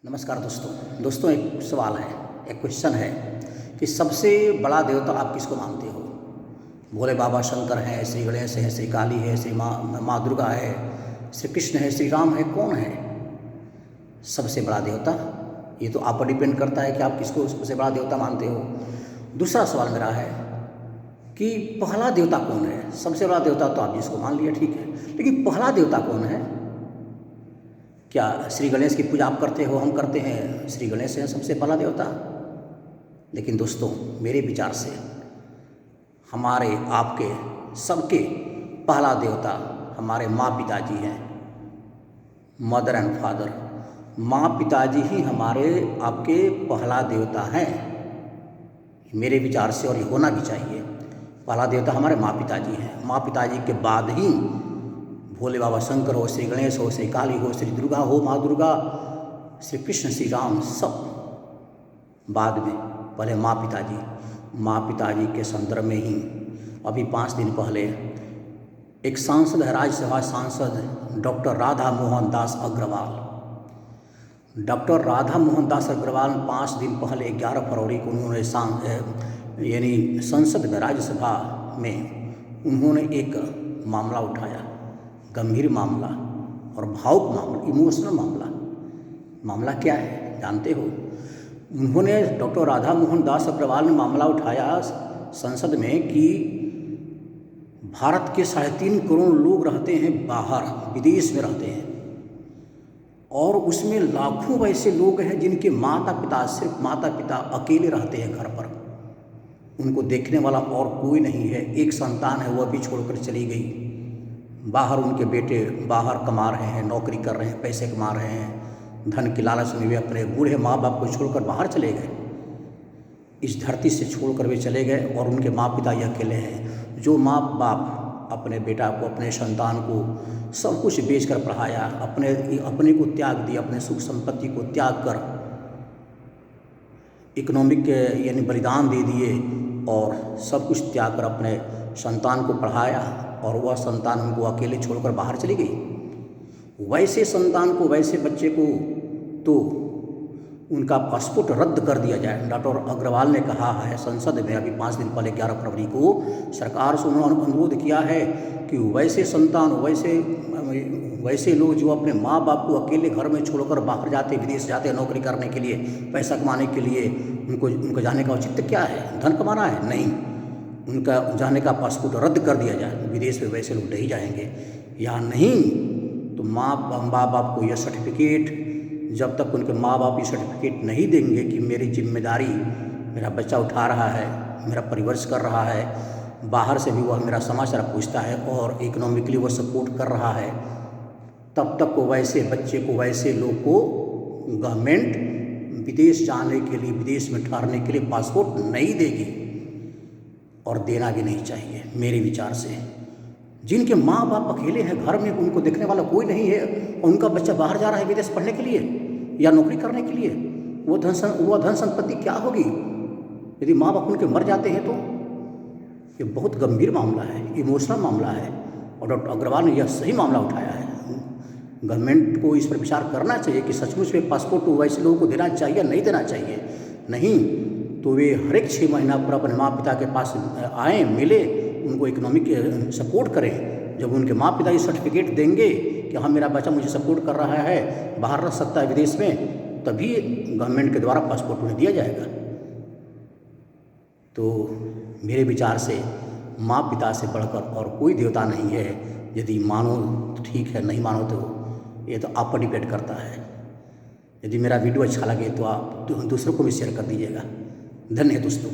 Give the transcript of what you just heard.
नमस्कार दोस्तों एक सवाल है, एक क्वेश्चन है कि सबसे बड़ा देवता आप किसको मानते हो? भोले बाबा शंकर हैं, श्री गणेश है, श्री काली है, श्री माँ दुर्गा है, श्री कृष्ण है, श्री राम है, कौन है सबसे बड़ा देवता? ये तो आप पर डिपेंड करता है कि आप किसको सबसे बड़ा देवता मानते हो। दूसरा सवाल मेरा है कि पहला देवता कौन है? सबसे बड़ा देवता तो आप जिसको मान लिया, ठीक है, लेकिन पहला देवता कौन है? क्या श्री गणेश की पूजा आप करते हो? हम करते हैं, श्री गणेश हैं सबसे पहला देवता। लेकिन दोस्तों, मेरे विचार से हमारे आपके सबके पहला देवता हमारे माँ पिताजी हैं, मदर एंड फादर। माँ पिताजी ही हमारे आपके पहला देवता हैं, मेरे विचार से, और ये होना भी चाहिए। पहला देवता हमारे माँ पिताजी हैं। माँ पिताजी के बाद ही भोले बाबा शंकर हो, श्री गणेश हो, श्री काली हो, श्री दुर्गा हो, माँ दुर्गा, श्री कृष्ण, श्री राम, सब बाद में, पहले माँ पिताजी। माँ पिताजी के संदर्भ में ही अभी 5 दिन पहले एक सांसद है, राज्यसभा सांसद डॉक्टर राधा मोहन दास अग्रवाल। डॉक्टर राधा मोहन दास अग्रवाल 5 दिन पहले 11 फरवरी को उन्होंने यानी संसद में, राज्यसभा में उन्होंने एक मामला उठाया, गंभीर मामला और भावुक मामला, इमोशनल मामला। मामला क्या है जानते हो? उन्होंने, डॉक्टर राधा मोहन दास अग्रवाल ने मामला उठाया संसद में कि भारत के 3.5 करोड़ लोग रहते हैं बाहर, विदेश में रहते हैं, और उसमें लाखों वैसे लोग हैं जिनके माता पिता, सिर्फ माता पिता अकेले रहते हैं घर पर, उनको देखने वाला और कोई नहीं है। एक संतान है, वह भी छोड़कर चली गई बाहर। उनके बेटे बाहर कमा रहे हैं, नौकरी कर रहे हैं, पैसे कमा रहे हैं, धन की लालच में वे अपने बूढ़े माँ बाप को छोड़कर बाहर चले गए, इस धरती से छोड़कर वे चले गए, और उनके माँ पिता ये अकेले हैं। जो माँ बाप अपने बेटा को, अपने संतान को सब कुछ बेचकर पढ़ाया, अपने को त्याग दिया, अपने सुख संपत्ति को त्याग कर इकोनॉमिक यानी बलिदान दे दिए, और सब कुछ त्याग कर अपने संतान को पढ़ाया, और वह संतान उनको अकेले छोड़कर बाहर चली गई। वैसे संतान को, वैसे बच्चे को तो उनका पासपोर्ट रद्द कर दिया जाए। डॉक्टर अग्रवाल ने कहा है संसद में अभी 5 दिन पहले 11 फरवरी को, सरकार से उन्होंने अनुरोध किया है कि वैसे संतान, वैसे लोग जो अपने माँ बाप को अकेले घर में छोड़कर बाहर जाते, विदेश जाते नौकरी करने के लिए, पैसा कमाने के लिए, उनको जाने का औचित्य क्या है? धन कमाना है? नहीं, उनका जाने का पासपोर्ट रद्द कर दिया जाए। विदेश में वैसे लोग नहीं जाएंगे, या नहीं तो माँ बाप को यह सर्टिफिकेट, जब तक उनके माँ बाप ये सर्टिफिकेट नहीं देंगे कि मेरी जिम्मेदारी, मेरा बच्चा उठा रहा है, मेरा परिवर्ष कर रहा है, बाहर से भी वह मेरा समाचार पूछता है और इकोनॉमिकली वह सपोर्ट कर रहा है, तब तक को वैसे बच्चे को, वैसे लोग को गवर्नमेंट विदेश जाने के लिए, विदेश में ठहरने के लिए पासपोर्ट नहीं देगी, और देना भी नहीं चाहिए मेरे विचार से। जिनके माँ बाप अकेले हैं घर में, उनको देखने वाला कोई नहीं है, और उनका बच्चा बाहर जा रहा है विदेश पढ़ने के लिए या नौकरी करने के लिए, वो धन संपत्ति क्या होगी यदि माँ बाप उनके मर जाते हैं? तो ये बहुत गंभीर मामला है, इमोशनल मामला है, और डॉक्टर अग्रवाल ने यह सही मामला उठाया है। गवर्नमेंट को इस पर विचार करना चाहिए कि सचमुच में पासपोर्ट वैसे लोगों को देना चाहिए या नहीं देना चाहिए। नहीं तो वे हर एक 6 महीना पर अपने माँ पिता के पास आएँ, मिले, उनको इकोनॉमिक सपोर्ट करें। जब उनके माँ पिता ये सर्टिफिकेट देंगे कि हाँ मेरा बच्चा मुझे सपोर्ट कर रहा है, बाहर रह सकता है विदेश में, तभी गवर्नमेंट के द्वारा पासपोर्ट उन्हें दिया जाएगा। तो मेरे विचार से माँ पिता से बढ़कर और कोई देवता नहीं है। यदि मानो तो ठीक है, नहीं मानो तो ये तो आप पर डिपेंड करता है। यदि मेरा वीडियो अच्छा लगे तो आप दूसरों को भी शेयर कर दीजिएगा। धन्यवाद दोस्तों।